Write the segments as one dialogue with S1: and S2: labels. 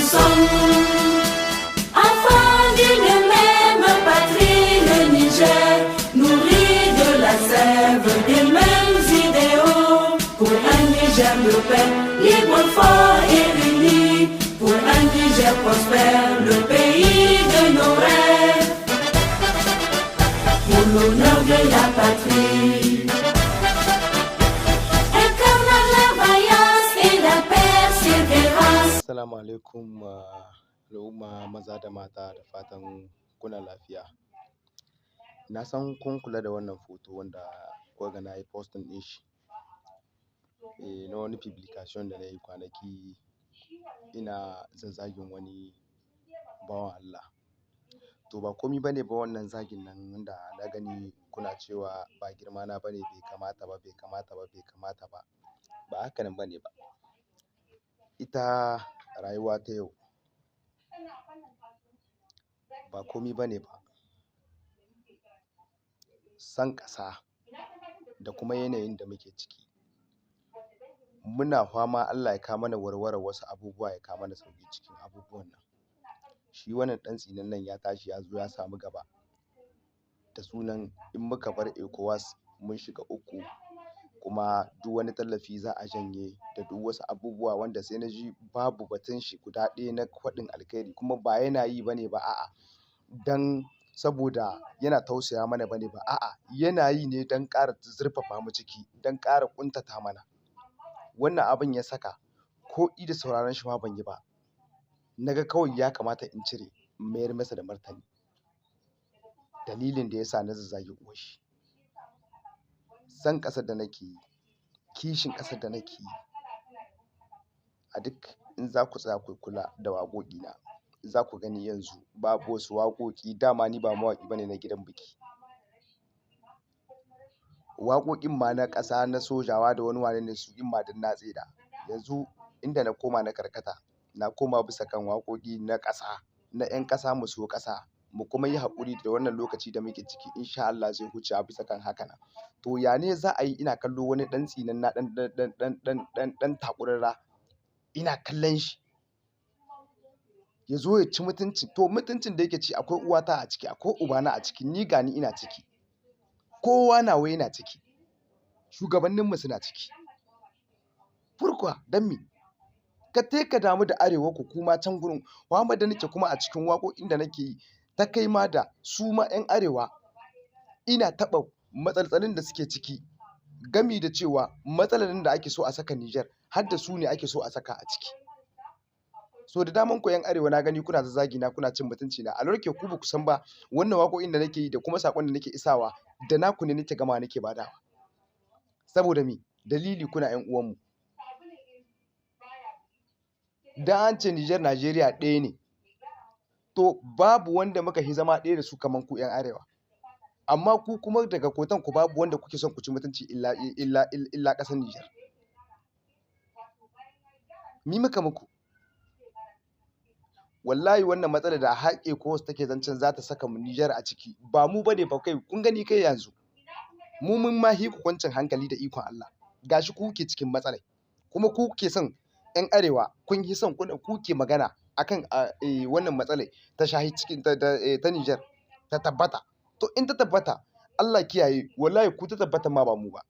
S1: sommes enfants d'une même patrie, le Niger, nourri de la sève des mêmes idéaux. Pour un Niger de paix, libre, fort et uni, pour un Niger prospère, le pays de nos rêves, pour l'honneur de la patrie. Incarnant la vaillance et la persévérance.
S2: Assalamu alaikum al'umma maza da mata, da fatan kuna lafiya. Na san kun kula da wannan foto wanda kuka ga na yi posting ɗin shi na wani publication da na yi kwanaki ina zazzagin wani bawan Allah. To ba komi ba ne ba wannan zagin nan wanda na gani kuna cewa ba girma na ba ne, bai kamata ba, bai kamata ba, bai kamata ba. Ba haka nan ba ne ba. Ita rayuwa ta yau ba komi ba ne ba. San ƙasa da kuma yanayin da muke ciki. Muna fama Allah ya kawo mana warware wasu abubuwa, ya kawo mana sauƙi cikin abubuwan nan. Shi wannan ɗan tsinannen ya tashi ya zo ya samu gaba da sunan in muka bar ECOWAS mun shiga uku, kuma duk wani tallafi za a janye da duk wasu abubuwa, wanda sai na ji babu batun shi guda ɗaya na faɗin alkhairi, kuma ba yana yi ba ne ba a'a dan saboda yana tausaya mana ba ne ba a'a, yana yi ne don ƙara zurfafa mu ciki, don ƙara ƙuntata mana. Wannan abin ya saka ko da sauraron shi ma ban yi ba. Naga kawai ya kamata in cire in mayar masa da martani. Dalilin da ya sa na zazzagi uwar shi. San ƙasar da nake yi, kishin ƙasar da nake yi. A duk in za ku tsaya ku kula da waƙoƙina, za ku gani yanzu babu wasu waƙoƙi. Dama ni ba mawaƙi ba ne na gidan biki. Waƙoƙin ma na ƙasa, na sojawa da wani wane ne su in ma duk na tsida. Yanzu inda na koma na karkata, na koma bisa kan waƙoƙi na ƙasa, na 'yan ƙasa mu so ƙasa, mu kuma yi haƙuri da wannan lokaci da muke ciki. Insha Allah zai huce a bisa kan haka nan. To ya ne za a yi ina kallo wani ɗan tsinanna ɗan takurarra, ina kallon shi ya zo ya ci mutunci. To mutuncin da yake ci akwai uwata a ciki, akwai ubana a ciki, ni gani ina ciki, kowa nawa yana ciki, shugabanninmu suna ciki. Furkuwa don me? Ka ka damu da arewa ku kuma can gurin. Muhammad da nake kuma a cikin waƙoƙin da nake yi ta kai ma da su ma 'yan arewa ina taɓa matsaltsalin da suke ciki, gami da cewa matsalolin da ake so a saka Niger har da su ne ake so a saka a ciki. So da daman ku 'yan arewa na gani kuna zazzagi na, kuna cin mutunci na. A lorke ku ba ku san ba wannan waƙoƙin da nake yi da kuma saƙon da nake isawa da naku ne nake gama nake badawa. Saboda me? Dalili kuna 'yan uwanmu. Da an ce Niger Najeriya ɗaya ne, to babu wanda muka yi zama ɗaya da su kamar ku 'yan arewa. Amma ku kuma daga kotan ku babu wanda kuke son ku ci mutunci illa ƙasar Niger. Mi muka muku? Wallahi wannan matsalar da har ECOWAS take zancen za ta saka mu Niger a ciki, ba mu bane ba kai. Kun gani kai yanzu. Mu mun ma hi ku kwancin hankali da ikon Allah. Gashi ku ke cikin matsalai, kuma ku ke son 'yan arewa, kun yi son ku ke magana akan wannan matsalai ta shahi cikin ta Niger ta tabbata. To in ta tabbata Allah kiyaye, wallahi ku ta tabbata ma ba mu ba.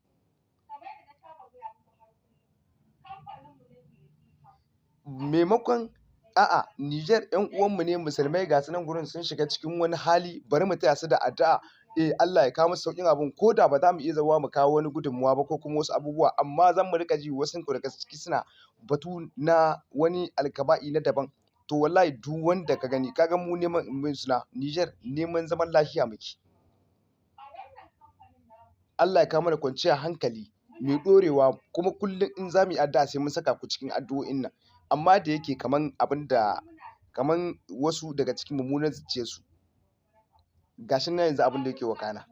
S2: Maimakon a'a Niger 'yan uwanmu ne musulmai, ga su nan gurin sun shiga cikin wani hali, bari mu taya su da addu'a. Allah ya kawo musu sauƙin abun, ko da ba za mu iya zauwa mu kawo wani gudunmuwa ba ko kuma wasu abubuwa, amma zan mu riƙa ji wasu daga ciki suna batu na wani alkaba'i na daban. To wallahi duk wanda ka gani, ka ga mu neman suna Niger neman zaman lafiya muke. Allah ya kawo mana kwanciyar hankali mai ɗorewa, kuma kullum in za mu yi addu'a sai mun saka ku cikin addu'o'in nan. Amma da yake kaman wasu daga cikin mummunan zuciyarsu, gashi nan yanzu abin da yake wakana.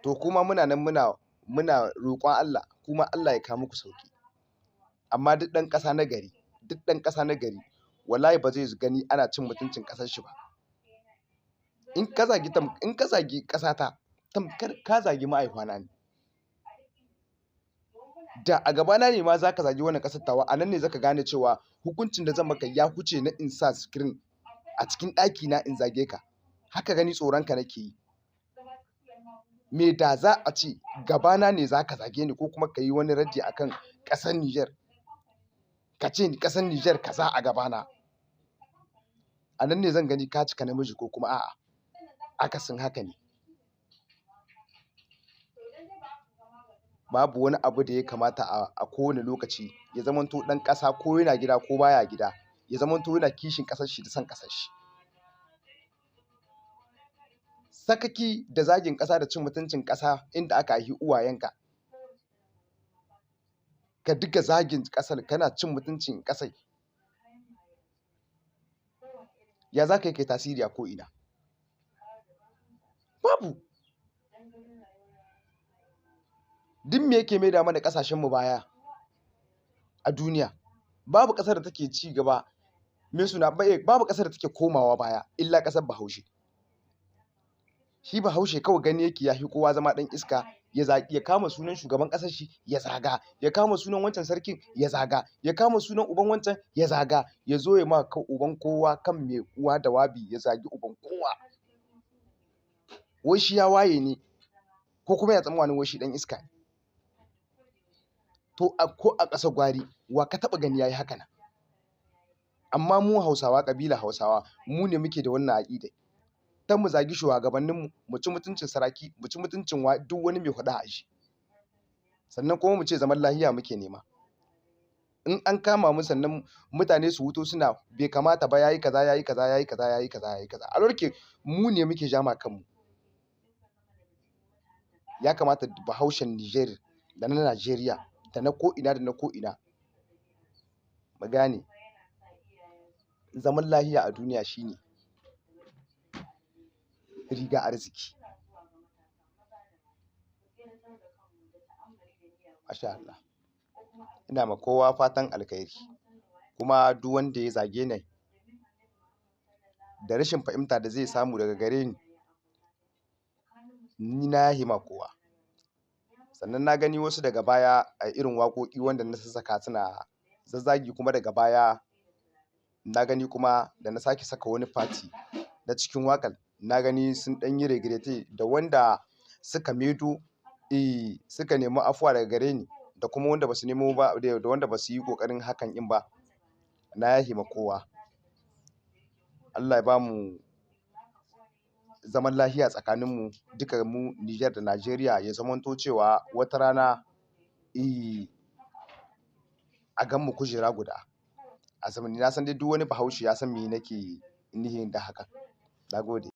S2: To kuma muna nan muna roƙon Allah, kuma Allah ya kawo muku sauƙi. Amma duk ɗan ƙasa na gari wallahi ba zai gani ana cin mutuncin ƙasar shi ba. In ka zagi ƙasata tamkar ka zagi ma'aihwana ne. da a gabana ne ma zaka zagi wannan ƙasar tawa, a nan ne zaka gane cewa hukuncin da zan maka ya huce na in sa screen a cikin ɗaki na in zage ka. Haka gani tsoronka nake yi. Me da za a ce gabana ne zaka zage ni ko kuma ka yi wani raddi akan ƙasar Niger, ka ce ƙasar Niger kaza a gabana, a nan ne zan gani ka cika namiji ko kuma a'a akasin haka ne. Babu wani abu da ya kamata a kowane lokaci ya zamanto ɗan ƙasa ko yana gida ko baya gida ya zamanto yana kishin ƙasar shi da son ƙasar shi. Sakaki da zagin ƙasa da cin mutuncin ƙasa inda aka haifi uwayenka, ka dinga zagin ƙasar kana cin mutuncin ƙasar, ya za ka yi kai tasiri a ko'ina? Babu. Duk me yake maida mana ƙasashenmu baya a duniya? Babu ƙasar da take ci gaba, babu ƙasar da take komawa baya illa ƙasar Bahaushe. Shi Bahaushe kawai gani yake ya fi kowa zama ɗan iska, ya kama sunan shugaban ƙasar shi ya zaga, ya kama sunan wancan sarkin ya zaga, ya kama sunan uban wancan ya zaga, ya zo ya ma uban kowa kan mai uwa da wabi ya zagi uban kowa. Wai shi ya waye ne ko kuma ya tsammanin wai shi ɗan iska ne. To ko a ƙasar gwari wa ka taɓa gani ya yi haka nan? Amma mu Hausawa, ƙabilar Hausawa, mu ne muke da wannan aƙidai. Ta mu zagi shugabanninmu, mu ci mutuncin saraki, mu ci mutuncin duk wani mai faɗa a ji. Sannan kuma mu ce zaman lahiya muke nema. In an kama mu sannan mutane su wuto suna bai kamata ba, yayi kaza yayi kaza yayi kaza yayi kaza yayi kaza. A lorke mu ne muke jama kanmu. Ya kamata Bahaushen Niger da na Najeriya da na ko'ina da na ko'ina mu gane zaman lahiya a duniya shine riga arziki. Masha Allah. Ina ma kowa fatan alkhairi. Kuma duk wanda ya zage ni da rashin fahimta da zai samu daga gare ni na yafe ma kowa. Sannan na gani wasu daga baya a irin waƙoƙi wanda na sassaka suna zazzagi, kuma daga baya na gani kuma da na sake saka wani party na cikin waƙar na gani sun ɗan yi regrete da wanda suka maido suka nemi afuwa daga gare ni da kuma wanda basu nemo ba da wanda basu yi ƙoƙarin hakan in ba, na yafe ma kowa. Allah ya bamu zaman lahiya tsakaninmu duka mu Niger da Najeriya, ya zamanto cewa wata rana a gan mu kujera guda a zamani. Na san dai duk wani Bahaushe ya san me nake nihi da haka. Na gode.